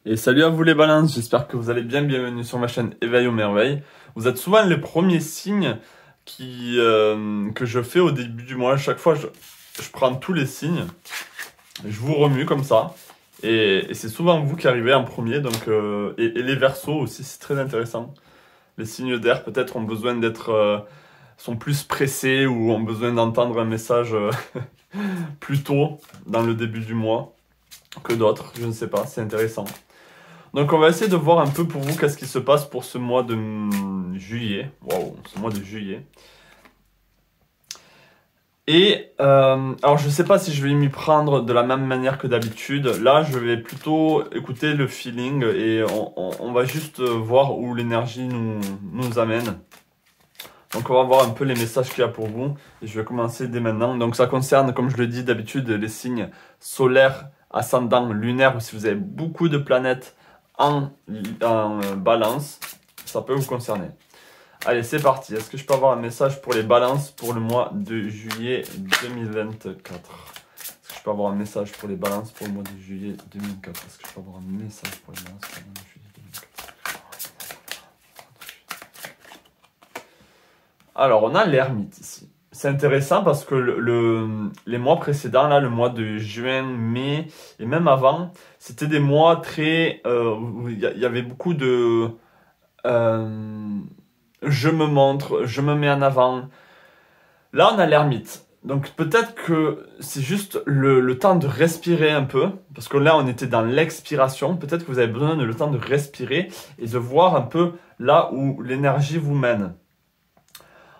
Et salut à vous les balances, j'espère que vous allez bien, bienvenue sur ma chaîne Éveil aux merveilles. Vous êtes souvent les premiers signes que je fais au début du mois. À chaque fois, je prends tous les signes, je vous remue comme ça. Et c'est souvent vous qui arrivez en premier, donc, et les Verseaux aussi, c'est très intéressant. Les signes d'air peut-être ont besoin sont plus pressés ou ont besoin d'entendre un message plus tôt dans le début du mois que d'autres, je ne sais pas, c'est intéressant. Donc on va essayer de voir un peu pour vous qu'est-ce qui se passe pour ce mois de juillet. Waouh, ce mois de juillet. Et alors je sais pas si je vais m'y prendre de la même manière que d'habitude. Là je vais plutôt écouter le feeling et on va juste voir où l'énergie nous amène. Donc on va voir un peu les messages qu'il y a pour vous. Et je vais commencer dès maintenant. Donc ça concerne, comme je le dis d'habitude, les signes solaires, ascendants, lunaires, ou si vous avez beaucoup de planètes en balance, ça peut vous concerner. Allez, c'est parti. Est-ce que je peux avoir un message pour les balances pour le mois de juillet 2024? Est-ce que je peux avoir un message pour les balances pour le mois de juillet 2024? Est-ce que je peux avoir un message pour les balances pour le mois de juillet 2024? Alors, on a l'ermite ici. C'est intéressant parce que les mois précédents, là, le mois de juin, mai et même avant, c'était des mois très... où il y avait beaucoup de... je me montre, je me mets en avant. Là, on a l'ermite. Donc peut-être que c'est juste le temps de respirer un peu. Parce que là, on était dans l'expiration. Peut-être que vous avez besoin de le temps de respirer et de voir un peu là où l'énergie vous mène.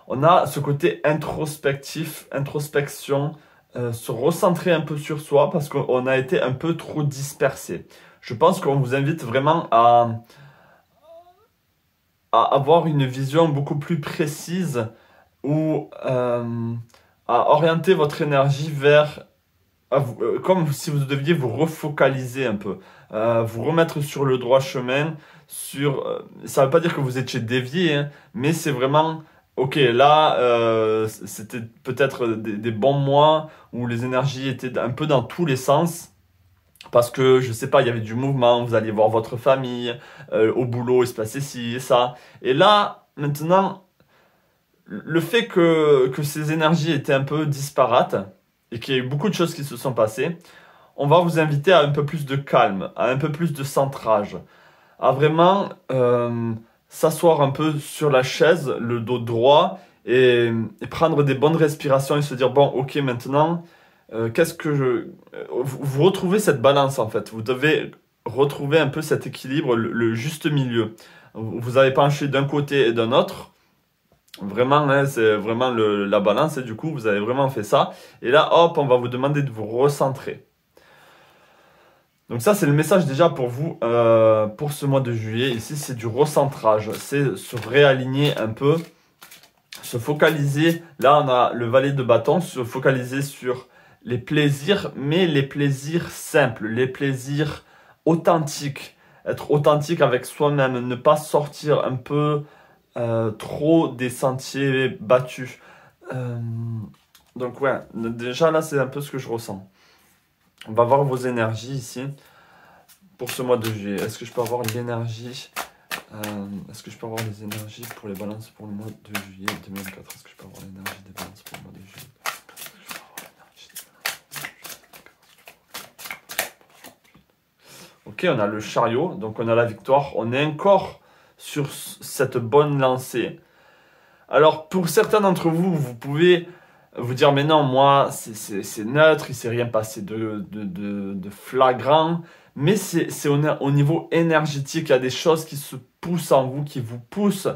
On a ce côté introspectif, introspection, se recentrer un peu sur soi parce qu'on a été un peu trop dispersé. Je pense qu'on vous invite vraiment à avoir une vision beaucoup plus précise ou à orienter votre énergie vers, comme si vous deviez vous refocaliser un peu, vous remettre sur le droit chemin, ça ne veut pas dire que vous étiez dévié, hein, mais c'est vraiment... Ok, là, c'était peut-être des bons mois où les énergies étaient un peu dans tous les sens. Parce que, je sais pas, il y avait du mouvement, vous alliez voir votre famille, au boulot, il se passait ci et ça. Et là, maintenant, le fait que ces énergies étaient un peu disparates et qu'il y a eu beaucoup de choses qui se sont passées, on va vous inviter à un peu plus de calme, à un peu plus de centrage, à vraiment... s'asseoir un peu sur la chaise, le dos droit, et prendre des bonnes respirations et se dire, bon, ok, maintenant, vous retrouvez cette balance, en fait. Vous devez retrouver un peu cet équilibre, le juste milieu. Vous avez penché d'un côté et d'un autre. Vraiment, hein, c'est vraiment la balance, et du coup, vous avez vraiment fait ça. Et là, hop, on va vous demander de vous recentrer. Donc ça, c'est le message déjà pour vous, pour ce mois de juillet. Ici, c'est du recentrage. C'est se réaligner un peu, se focaliser. Là, on a le valet de bâton, se focaliser sur les plaisirs, mais les plaisirs simples, les plaisirs authentiques. Être authentique avec soi-même, ne pas sortir un peu trop des sentiers battus. Donc ouais, déjà là, c'est un peu ce que je ressens. On va voir vos énergies ici pour ce mois de juillet. Est-ce que je peux avoir l'énergie Est-ce que je peux avoir les énergies pour les balances pour le mois de juillet 2024? Est-ce que je peux avoir l'énergie des balances pour le mois de juillet? Ok, on a le chariot, donc on a la victoire. On est encore sur cette bonne lancée. Alors, pour certains d'entre vous, vous pouvez... vous dire, mais non, moi, c'est neutre, il ne s'est rien passé de flagrant. Mais c'est au niveau énergétique, il y a des choses qui se poussent en vous, qui vous poussent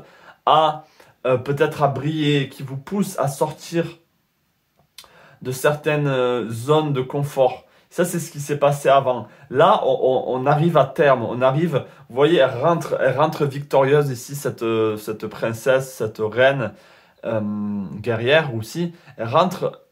à peut-être à briller, qui vous poussent à sortir de certaines zones de confort. Ça, c'est ce qui s'est passé avant. Là, on arrive à terme, on arrive, vous voyez, elle rentre victorieuse ici, cette princesse, cette reine, guerrière aussi, elle rentre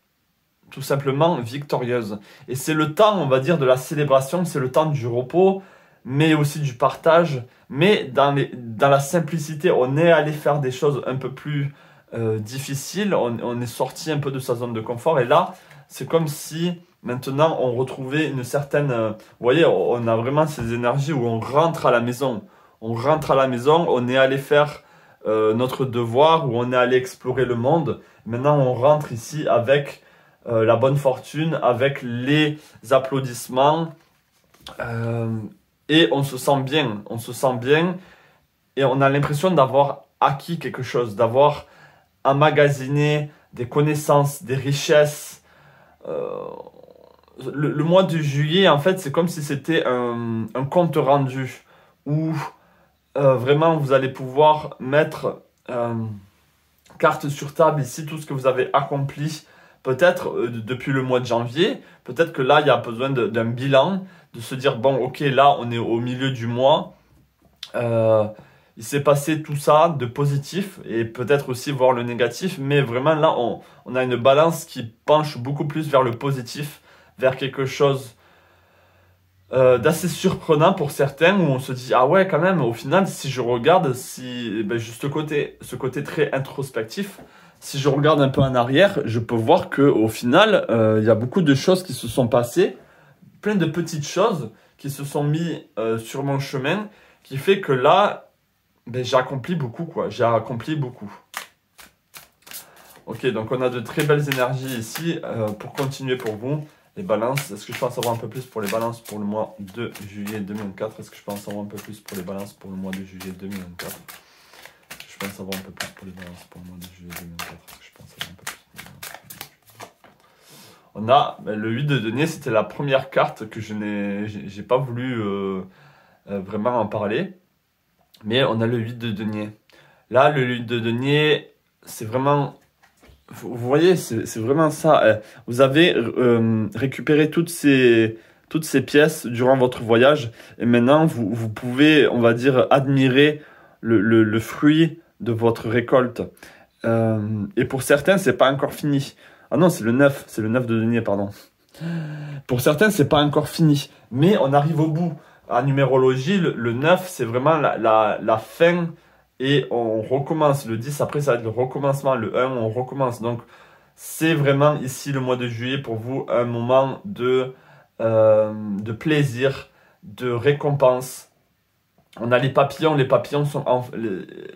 tout simplement victorieuse. Et c'est le temps, on va dire, de la célébration, c'est le temps du repos, mais aussi du partage. Mais dans la simplicité, on est allé faire des choses un peu plus difficiles, on est sorti un peu de sa zone de confort. Et là, c'est comme si maintenant on retrouvait une certaine... vous voyez, on a vraiment ces énergies où on rentre à la maison. On rentre à la maison, on est allé faire notre devoir, où on est allé explorer le monde. Maintenant on rentre ici avec la bonne fortune, avec les applaudissements. Et on se sent bien. On se sent bien et on a l'impression d'avoir acquis quelque chose, d'avoir emmagasiné des connaissances, des richesses. Le mois de juillet, en fait, c'est comme si c'était un compte rendu où vraiment vous allez pouvoir mettre carte sur table ici tout ce que vous avez accompli. Peut-être depuis le mois de janvier, peut-être que là il y a besoin d'un bilan, de se dire bon ok là on est au milieu du mois. Il s'est passé tout ça de positif et peut-être aussi voir le négatif, mais vraiment là on a une balance qui penche beaucoup plus vers le positif, vers quelque chose d'assez surprenant pour certains où on se dit ah ouais quand même au final si je regarde si ben, juste ce côté très introspectif, si je regarde un peu en arrière, je peux voir que au final il y a beaucoup de choses qui se sont passées, plein de petites choses qui se sont mis sur mon chemin, qui fait que là ben, j'ai accompli beaucoup quoi, j'ai accompli beaucoup. Ok, donc on a de très belles énergies ici pour continuer pour vous. Les balances, est-ce que je peux en savoir un peu plus pour les balances pour le mois de juillet 2024? Est-ce que je peux en savoir un peu plus pour les balances pour le mois de juillet 2024? Je peux en savoir un peu plus pour les balances pour le mois de juillet 2024. Est-ce que je peux en savoir un peu plus pour les balances? On a le 8 de denier, c'était la première carte que je n'ai pas voulu vraiment en parler. Mais on a le 8 de denier. Là, le 8 de denier, c'est vraiment... Vous voyez, c'est vraiment ça. Vous avez récupéré toutes ces pièces durant votre voyage. Et maintenant, vous pouvez, on va dire, admirer le fruit de votre récolte. Et pour certains, c'est pas encore fini. Ah non, c'est le 9 de denier, pardon. Pour certains, c'est pas encore fini. Mais on arrive au bout. En numérologie, le 9, c'est vraiment la fin. Et on recommence. Le 10, après, ça va être le recommencement. Le 1, on recommence. Donc, c'est vraiment ici, le mois de juillet, pour vous, un moment de plaisir, de récompense. On a les papillons. Les papillons sont...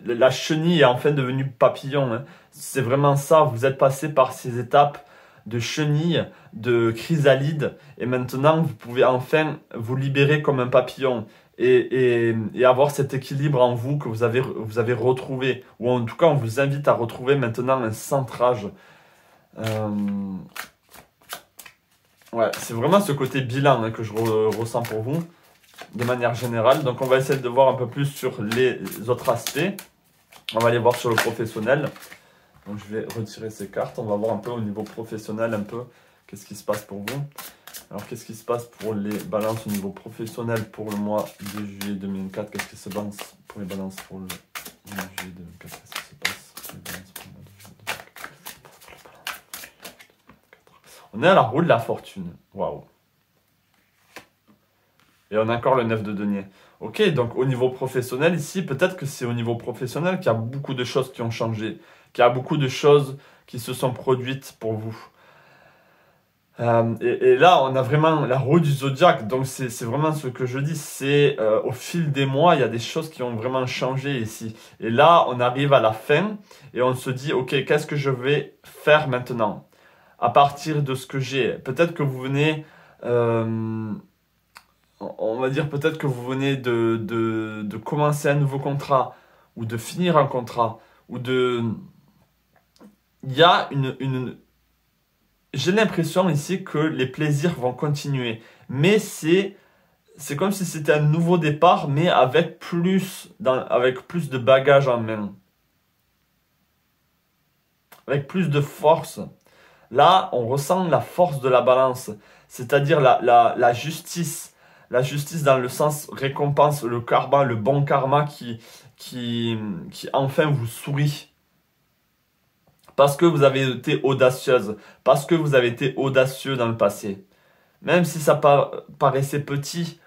la chenille est enfin devenue papillon. Hein. C'est vraiment ça. Vous êtes passé par ces étapes de chenille, de chrysalide. Et maintenant, vous pouvez enfin vous libérer comme un papillon. Et avoir cet équilibre en vous que vous avez retrouvé, ou en tout cas on vous invite à retrouver maintenant un centrage. Ouais, c'est vraiment ce côté bilan hein, que je ressens pour vous de manière générale. Donc on va essayer de voir un peu plus sur les autres aspects. On va aller voir sur le professionnel. Donc je vais retirer ces cartes, on va voir un peu au niveau professionnel un peu qu'est-ce qui se passe pour vous. Alors, qu'est-ce qui se passe pour les balances au niveau professionnel pour le mois de juillet 2004? Qu'est-ce qui se passe pour les balances pour le mois de juillet 2004? Qu'est-ce qui se passe pour les balances pour le mois de juillet 2004? On est à la roue de la fortune. Waouh! Et on a encore le 9 de denier. Ok, donc au niveau professionnel, ici, peut-être que c'est au niveau professionnel qu'il y a beaucoup de choses qui ont changé, qu'il y a beaucoup de choses qui se sont produites pour vous. Et là, on a vraiment la roue du zodiaque, donc c'est vraiment ce que je dis, c'est au fil des mois, il y a des choses qui ont vraiment changé ici. Et là, on arrive à la fin et on se dit, ok, qu'est-ce que je vais faire maintenant? À partir de ce que j'ai, peut-être que vous venez, on va dire peut-être que vous venez de commencer un nouveau contrat, ou de finir un contrat, ou de... Il y a j'ai l'impression ici que les plaisirs vont continuer. Mais c'est comme si c'était un nouveau départ, mais avec plus de bagages en main. Avec plus de force. Là, on ressent la force de la balance. C'est-à-dire la justice. La justice dans le sens récompense, le karma, le bon karma qui enfin vous sourit. Parce que vous avez été audacieuse, parce que vous avez été audacieux dans le passé. Même si ça paraissait petit,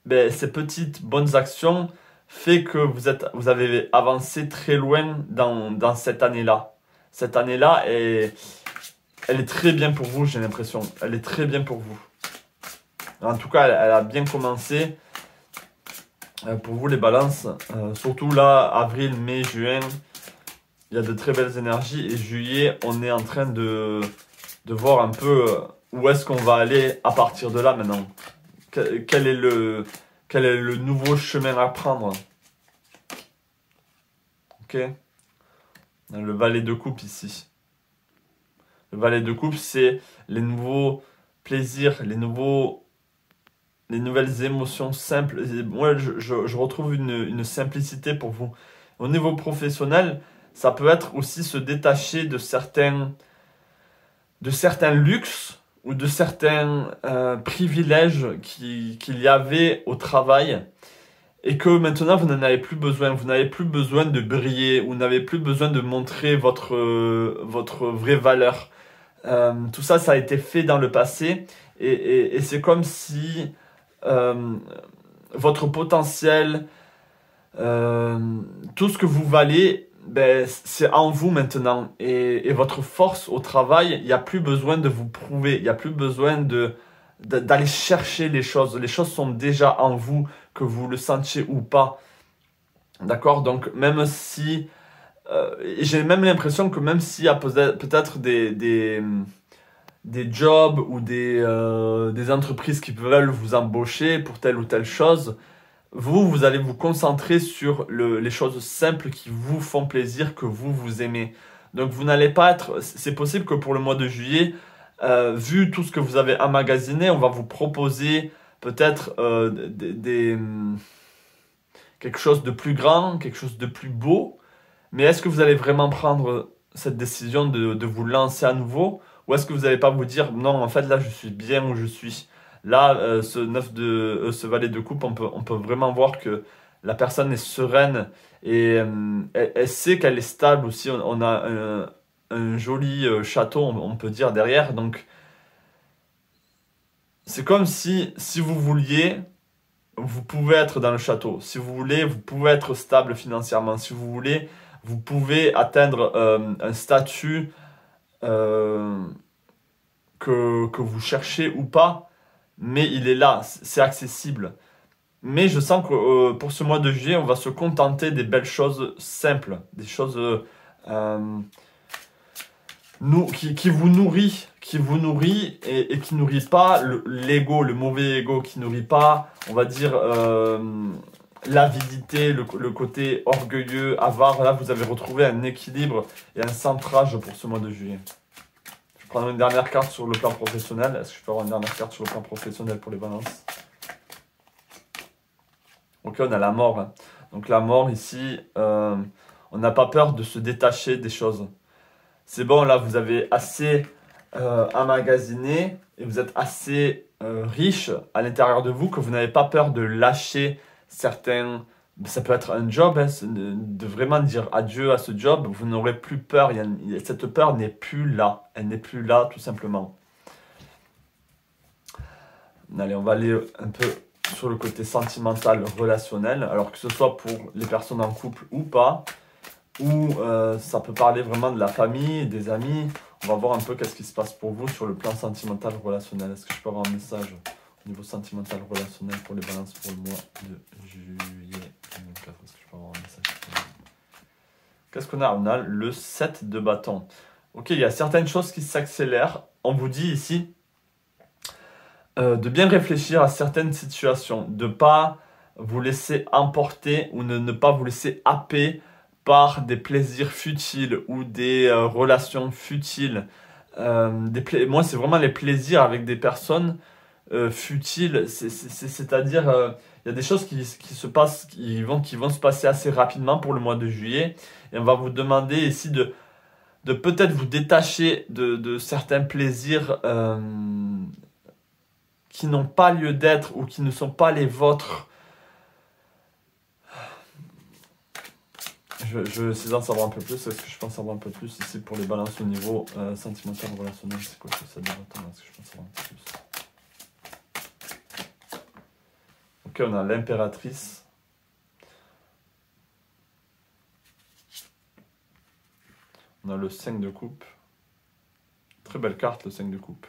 ben, ces petites bonnes actions fait que vous avez avancé très loin dans cette année-là. Cette année-là elle est très bien pour vous, j'ai l'impression. Elle est très bien pour vous. En tout cas, elle a bien commencé. Pour vous, les balances, surtout là, avril, mai, juin, il y a de très belles énergies. Et juillet, on est en train de voir un peu où est-ce qu'on va aller à partir de là maintenant. Quel est le nouveau chemin à prendre. Ok. Le valet de coupe ici. Le valet de coupe, c'est les nouveaux plaisirs, les nouvelles émotions simples. Et moi, je retrouve une simplicité pour vous. Au niveau professionnel, ça peut être aussi se détacher de certains luxes ou de certains privilèges qu'il y avait au travail et que maintenant vous n'en avez plus besoin. Vous n'avez plus besoin de briller, vous n'avez plus besoin de montrer votre vraie valeur. Tout ça, ça a été fait dans le passé et c'est comme si votre potentiel, tout ce que vous valez, ben, c'est en vous maintenant. Et votre force au travail, il n'y a plus besoin de vous prouver, il n'y a plus besoin d'aller chercher les choses. Les choses sont déjà en vous, que vous le sentiez ou pas. D'accord? Donc, même si... j'ai même l'impression que même s'il y a peut-être des jobs ou des entreprises qui veulent vous embaucher pour telle ou telle chose, vous allez vous concentrer sur les choses simples qui vous font plaisir, que vous aimez. Donc vous n'allez pas être... C'est possible que pour le mois de juillet, vu tout ce que vous avez emmagasiné, on va vous proposer peut-être quelque chose de plus grand, quelque chose de plus beau. Mais est-ce que vous allez vraiment prendre cette décision de vous lancer à nouveau? Ou est-ce que vous n'allez pas vous dire, non, en fait, là, je suis bien où je suis. Là, ce valet de coupe, on peut vraiment voir que la personne est sereine et elle sait qu'elle est stable aussi. On a un joli château, on peut dire, derrière. Donc, c'est comme si vous vouliez, vous pouvez être dans le château. Si vous voulez, vous pouvez être stable financièrement. Si vous voulez, vous pouvez atteindre un statut que vous cherchez ou pas, mais il est là, c'est accessible. Mais je sens que pour ce mois de juillet, on va se contenter des belles choses simples, des choses qui vous nourrit et qui nourrit pas l'ego, le mauvais ego, qui nourrit pas, on va dire, l'avidité, le côté orgueilleux, avare. Là, vous avez retrouvé un équilibre et un centrage pour ce mois de juillet. Je vais prendre une dernière carte sur le plan professionnel. Est-ce que je peux avoir une dernière carte sur le plan professionnel pour les balances? Ok, on a la mort. Hein. Donc la mort ici, on n'a pas peur de se détacher des choses. C'est bon, là, vous avez assez emmagasiné et vous êtes assez riche à l'intérieur de vous que vous n'avez pas peur de lâcher certains... Ça peut être un job, hein, de vraiment dire adieu à ce job. Vous n'aurez plus peur. Cette peur n'est plus là. Elle n'est plus là, tout simplement. Allez, on va aller un peu sur le côté sentimental, relationnel. Alors que ce soit pour les personnes en couple ou pas, ou ça peut parler vraiment de la famille, des amis. On va voir un peu qu'est-ce qui se passe pour vous sur le plan sentimental, relationnel. Est-ce que je peux avoir un message au niveau sentimental, relationnel pour les balances pour le mois de juillet 2004? Est-ce que je peux avoir un message? Qu'est-ce qu'on a? On a le 7 de bâton. Ok, il y a certaines choses qui s'accélèrent. On vous dit ici de bien réfléchir à certaines situations, de ne pas vous laisser emporter ou ne pas vous laisser happer par des plaisirs futiles ou des relations futiles. Moi, c'est vraiment les plaisirs avec des personnes futiles. C'est-à-dire, il y a des choses qui se passent, qui vont se passer assez rapidement pour le mois de juillet. Et on va vous demander ici de peut-être vous détacher de certains plaisirs qui n'ont pas lieu d'être ou qui ne sont pas les vôtres. Je vais essayer d'en savoir un peu plus. Est-ce que je peux en savoir un peu plus ici pour les balances au niveau sentimental, relationnel? C'est quoi ça de bâton? Est-ce que je peux en savoir un peu plus? Ok, on a l'impératrice. On a le 5 de coupe. Très belle carte, le 5 de coupe.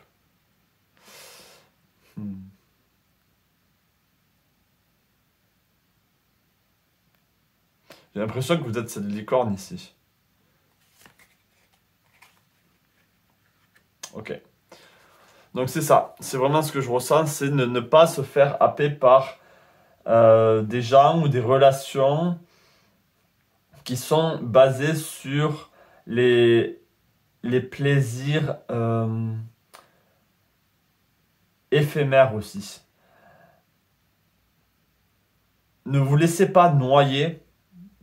J'ai l'impression que vous êtes cette licorne ici. Ok. Donc c'est ça. C'est vraiment ce que je ressens, c'est ne pas se faire happer par des gens ou des relations qui sont basées sur les plaisirs éphémères aussi. Ne vous laissez pas noyer.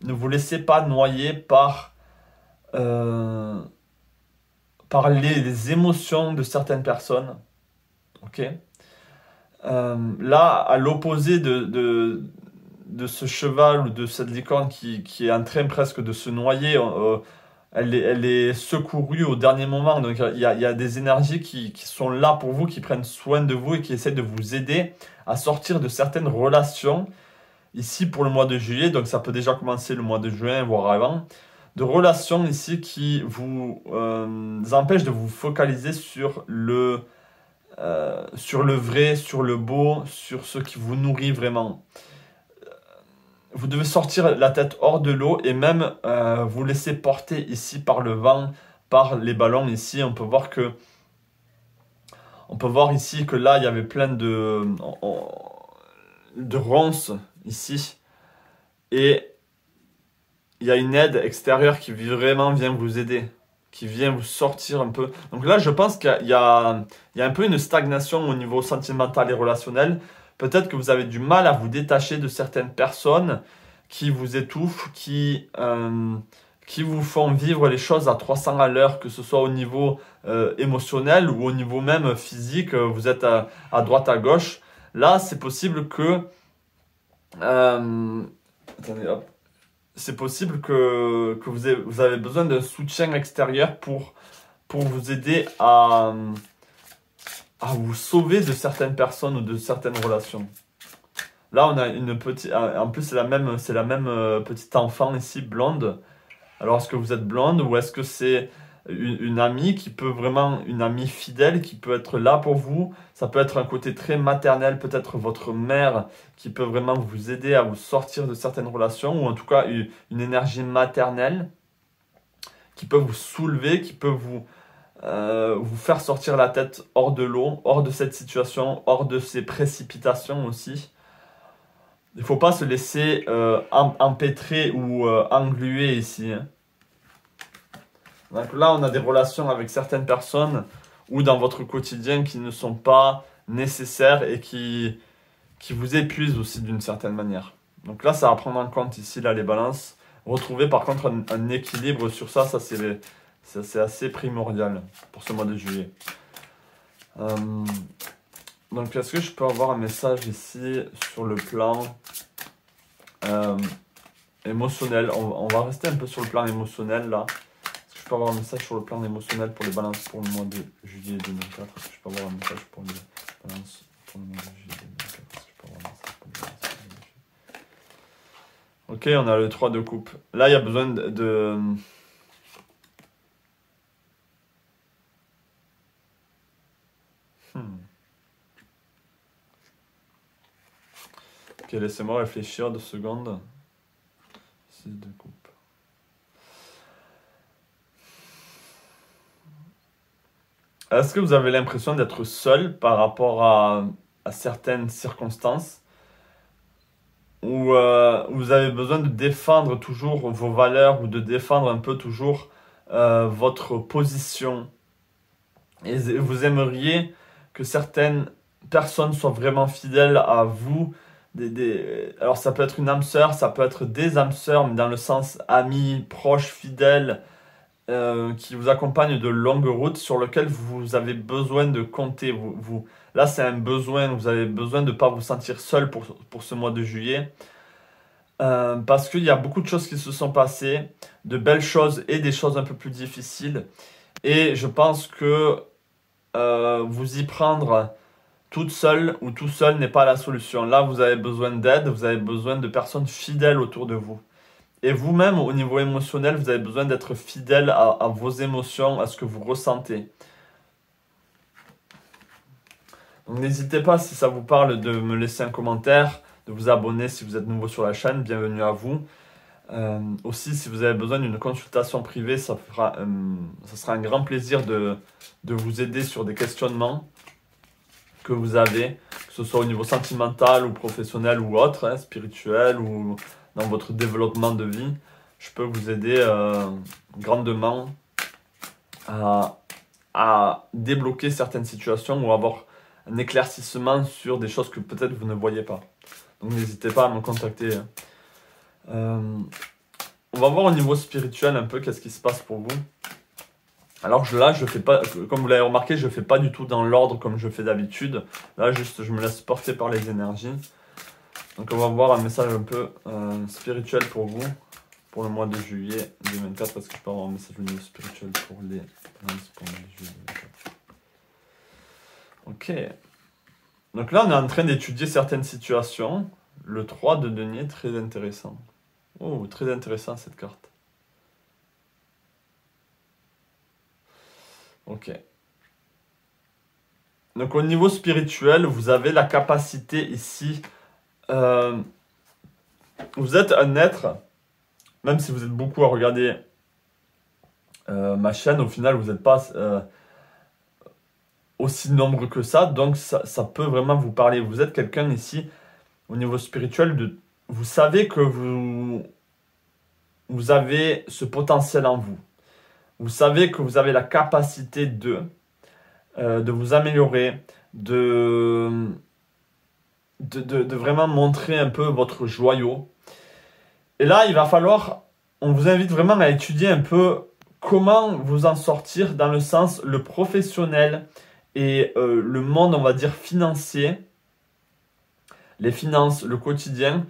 Ne vous laissez pas noyer par les émotions de certaines personnes. Ok. Là, à l'opposé de ce cheval ou de cette licorne qui est en train presque de se noyer, elle est secourue au dernier moment. Donc il y a des énergies qui sont là pour vous, qui prennent soin de vous et qui essaient de vous aider à sortir de certaines relations. Ici pour le mois de juillet, donc ça peut déjà commencer le mois de juin, voire avant, de relations ici qui vous empêchent de vous focaliser sur le vrai, sur le beau, sur ce qui vous nourrit vraiment. Vous devez sortir la tête hors de l'eau et même vous laisser porter ici par le vent, par les ballons ici. On peut voir ici que là, il y avait plein de ronces ici. Et il y a une aide extérieure qui vraiment vient vous aider, qui vient vous sortir un peu. Donc là, je pense qu'il y a un peu une stagnation au niveau sentimental et relationnel. Peut-être que vous avez du mal à vous détacher de certaines personnes qui vous étouffent, qui vous font vivre les choses à 300 à l'heure, que ce soit au niveau émotionnel ou au niveau même physique. Vous êtes à droite, à gauche. Là, c'est possible que... attendez, hop. C'est possible que vous avez besoin d'un soutien extérieur pour vous aider à vous sauver de certaines personnes ou de certaines relations. Là, on a une petite... En plus, c'est la même petite enfant ici, blonde. Alors, est-ce que vous êtes blonde ou est-ce que c'est une amie qui peut vraiment... Une amie fidèle qui peut être là pour vous. Ça peut être un côté très maternel, peut-être votre mère qui peut vraiment vous aider à vous sortir de certaines relations. Ou en tout cas, une énergie maternelle qui peut vous soulever, qui peut vous faire sortir la tête hors de l'eau, hors de cette situation, hors de ces précipitations aussi. Il ne faut pas se laisser empêtrer ou engluer ici. Hein. Donc là, on a des relations avec certaines personnes ou dans votre quotidien qui ne sont pas nécessaires et qui vous épuisent aussi d'une certaine manière. Donc là, ça va prendre en compte ici, là, les balances. Retrouver par contre un équilibre sur ça, c'est assez primordial pour ce mois de juillet. Donc, est-ce que je peux avoir un message ici sur le plan émotionnel? On va rester un peu sur le plan émotionnel là. Est-ce que je peux avoir un message sur le plan émotionnel pour les balances pour le mois de juillet 2004? Est-ce que je peux avoir un message pour les balances pour le mois de juillet 2004? Est-ce que je peux avoir un message pour les balances pour le mois de juillet? Ok, on a le 3 de coupe. Là, il y a besoin de... Ok, laissez-moi réfléchir 2 secondes. 6 de coupe. Est-ce que vous avez l'impression d'être seul par rapport à certaines circonstances où vous avez besoin de défendre toujours vos valeurs ou de défendre un peu toujours votre position et vous aimeriez que certaines personnes soient vraiment fidèles à vous? Alors ça peut être une âme sœur, ça peut être des âmes sœurs, mais dans le sens amis, proches, fidèles, qui vous accompagnent de longues routes sur lesquelles vous avez besoin de compter. Là, c'est un besoin, vous avez besoin de ne pas vous sentir seul pour ce mois de juillet. Parce qu'il y a beaucoup de choses qui se sont passées, de belles choses et des choses un peu plus difficiles. Et je pense que vous y prendre toute seule ou tout seul n'est pas la solution. Là, vous avez besoin d'aide, vous avez besoin de personnes fidèles autour de vous. Et vous-même, au niveau émotionnel, vous avez besoin d'être fidèle à vos émotions, à ce que vous ressentez. Donc n'hésitez pas, si ça vous parle, de me laisser un commentaire, de vous abonner si vous êtes nouveau sur la chaîne, bienvenue à vous. Aussi, si vous avez besoin d'une consultation privée, ça sera un grand plaisir de vous aider sur des questionnements que vous avez, que ce soit au niveau sentimental ou professionnel ou autre, hein, spirituel ou dans votre développement de vie. Je peux vous aider grandement à débloquer certaines situations ou avoir un éclaircissement sur des choses que peut-être vous ne voyez pas. Donc n'hésitez pas à me contacter. On va voir au niveau spirituel un peu qu'est-ce qui se passe pour vous. Alors là, je fais pas, comme vous l'avez remarqué, je fais pas du tout dans l'ordre comme je fais d'habitude. Là, juste, je me laisse porter par les énergies. Donc on va voir un message un peu spirituel pour vous, pour le mois de juillet 2024, parce que je peux avoir un message au niveau spirituel pour les juillet 2024. Ok. Donc là, on est en train d'étudier certaines situations. Le 3 de denier, très intéressant. Oh, très intéressant cette carte. Ok. Donc au niveau spirituel, vous avez la capacité ici. Vous êtes un être, même si vous êtes beaucoup à regarder ma chaîne, au final, vous n'êtes pas aussi nombreux que ça. Donc ça peut vraiment vous parler. Vous êtes quelqu'un ici, au niveau spirituel, vous savez que vous avez ce potentiel en vous. Vous savez que vous avez la capacité de vous améliorer, de vraiment montrer un peu votre joyau. Et là, il va falloir, on vous invite vraiment à étudier un peu comment vous en sortir dans le sens le professionnel et le monde, on va dire, financier, les finances, le quotidien,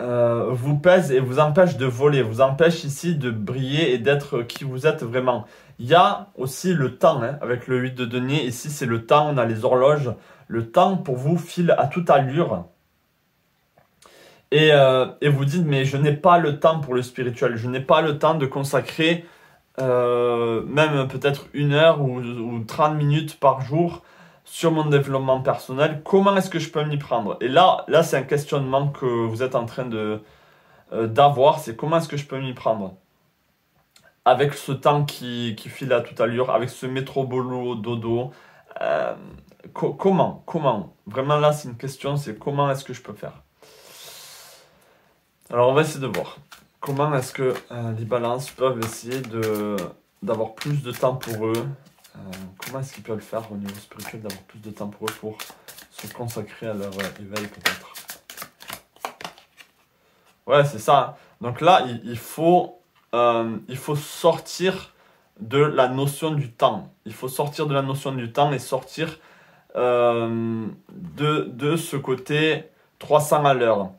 vous pèse et vous empêche de voler, vous empêche ici de briller et d'être qui vous êtes vraiment. Il y a aussi le temps, hein, avec le 8 de denier, ici c'est le temps, on a les horloges, le temps pour vous file à toute allure. Et vous dites, mais je n'ai pas le temps pour le spirituel, je n'ai pas le temps de consacrer même peut-être 1 heure ou 30 minutes par jour sur mon développement personnel. Comment est-ce que je peux m'y prendre? Et là c'est un questionnement que vous êtes en train d'avoir, c'est comment est-ce que je peux m'y prendre? Avec ce temps qui file à toute allure, avec ce métro boulot dodo, comment? Vraiment là c'est une question, c'est comment est-ce que je peux faire? Alors on va essayer de voir. Comment est-ce que les balances peuvent essayer d'avoir plus de temps pour eux? Comment est-ce qu'ils peuvent le faire au niveau spirituel, d'avoir plus de temps pour eux pour se consacrer à leur éveil peut-être? Ouais, c'est ça. Donc là, il faut sortir de la notion du temps. Il faut sortir de la notion du temps et sortir de ce côté 300 à l'heure.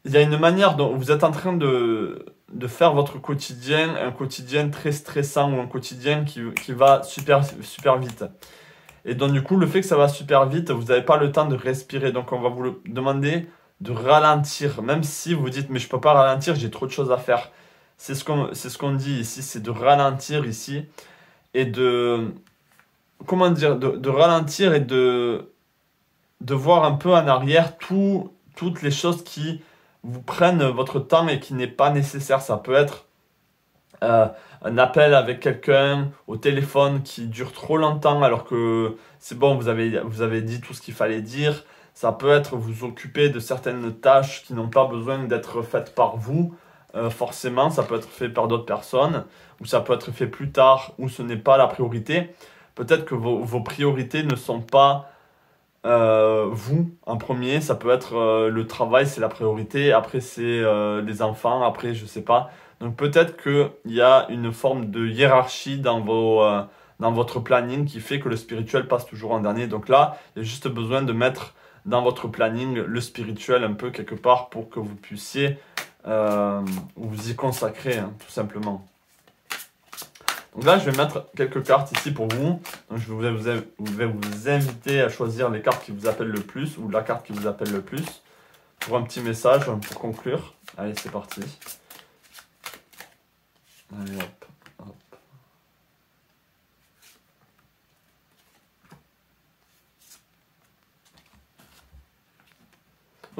Il y a une manière dont vous êtes en train de faire votre quotidien, un quotidien très stressant ou un quotidien qui va super, super vite. Et donc du coup, le fait que ça va super vite, vous n'avez pas le temps de respirer. Donc on va vous demander de ralentir. Même si vous dites, mais je ne peux pas ralentir, j'ai trop de choses à faire. C'est ce qu'on dit ici, c'est de ralentir ici. Et comment dire, de ralentir et de voir un peu en arrière toutes les choses qui vous prennent votre temps et qui n'est pas nécessaire. Ça peut être un appel avec quelqu'un au téléphone qui dure trop longtemps alors que c'est bon, vous avez dit tout ce qu'il fallait dire. Ça peut être vous occuper de certaines tâches qui n'ont pas besoin d'être faites par vous. Forcément, ça peut être fait par d'autres personnes ou ça peut être fait plus tard ou ce n'est pas la priorité. Peut-être que vos priorités ne sont pas vous en premier, ça peut être le travail, c'est la priorité, après c'est les enfants, après je sais pas. Donc peut-être qu'il y a une forme de hiérarchie dans votre planning qui fait que le spirituel passe toujours en dernier. Donc là, il y a juste besoin de mettre dans votre planning le spirituel un peu quelque part pour que vous puissiez vous y consacrer, hein, tout simplement. Donc là, je vais mettre quelques cartes ici pour vous. Donc je vais vous inviter à choisir les cartes qui vous appellent le plus ou la carte qui vous appelle le plus pour un petit message pour conclure. Allez, c'est parti. Allez, hop, hop.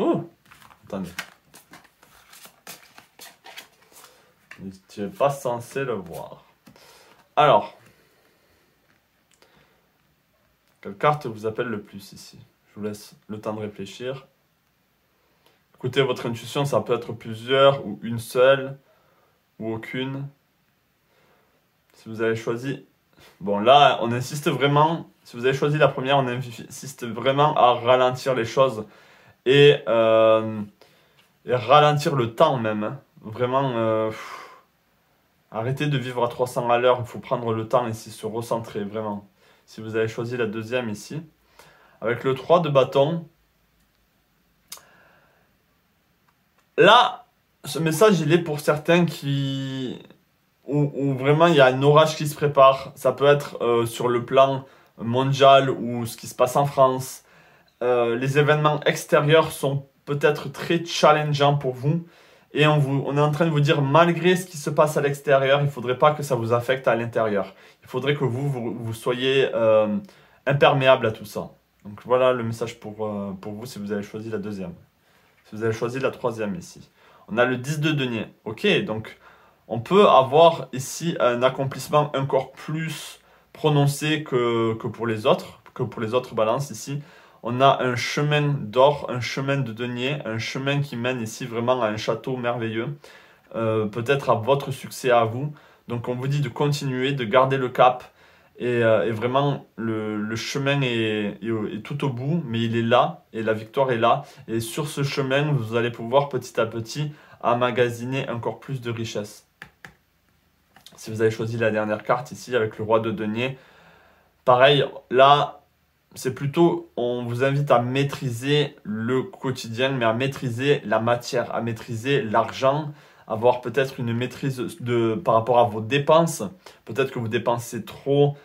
Oh, attendez. Vous n'étiez pas censé le voir. Alors, quelle carte vous appelle le plus ici? Je vous laisse le temps de réfléchir. Écoutez votre intuition, ça peut être plusieurs, ou une seule, ou aucune. Si vous avez choisi... Bon, là, on insiste vraiment... Si vous avez choisi la première, on insiste vraiment à ralentir les choses. Et ralentir le temps même. Hein. Vraiment, arrêtez de vivre à 300 à l'heure. Il faut prendre le temps ici, se recentrer, vraiment. Si vous avez choisi la deuxième ici. Avec le 3 de bâton. Là, ce message, il est pour certains qui... Où vraiment il y a un orage qui se prépare. Ça peut être sur le plan mondial ou ce qui se passe en France. Les événements extérieurs sont peut-être très challengeants pour vous. Et on est en train de vous dire, malgré ce qui se passe à l'extérieur, il ne faudrait pas que ça vous affecte à l'intérieur. Il faudrait que vous soyez imperméable à tout ça. Donc voilà le message pour vous si vous avez choisi la deuxième. Si vous avez choisi la troisième ici. On a le 10 de denier. Ok, donc on peut avoir ici un accomplissement encore plus prononcé que pour les autres balances ici. On a un chemin d'or, un chemin de denier, un chemin qui mène ici vraiment à un château merveilleux. Peut-être à votre succès à vous. Donc on vous dit de continuer, de garder le cap. Et vraiment, le chemin est tout au bout, mais il est là, et la victoire est là. Et sur ce chemin, vous allez pouvoir petit à petit emmagasiner encore plus de richesses. Si vous avez choisi la dernière carte ici, avec le roi de denier, pareil, là, c'est plutôt, on vous invite à maîtriser le quotidien, mais à maîtriser la matière, à maîtriser l'argent, avoir peut-être une maîtrise par rapport à vos dépenses. Peut-être que vous dépensez trop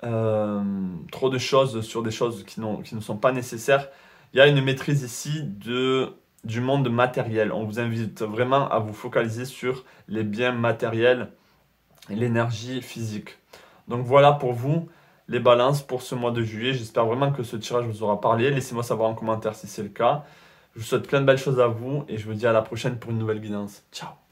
de choses sur des choses qui ne sont pas nécessaires. Il y a une maîtrise ici du monde matériel. On vous invite vraiment à vous focaliser sur les biens matériels et l'énergie physique. Donc voilà pour vous les balances pour ce mois de juillet. J'espère vraiment que ce tirage vous aura parlé. Laissez-moi savoir en commentaire si c'est le cas. Je vous souhaite plein de belles choses à vous et je vous dis à la prochaine pour une nouvelle guidance. Ciao!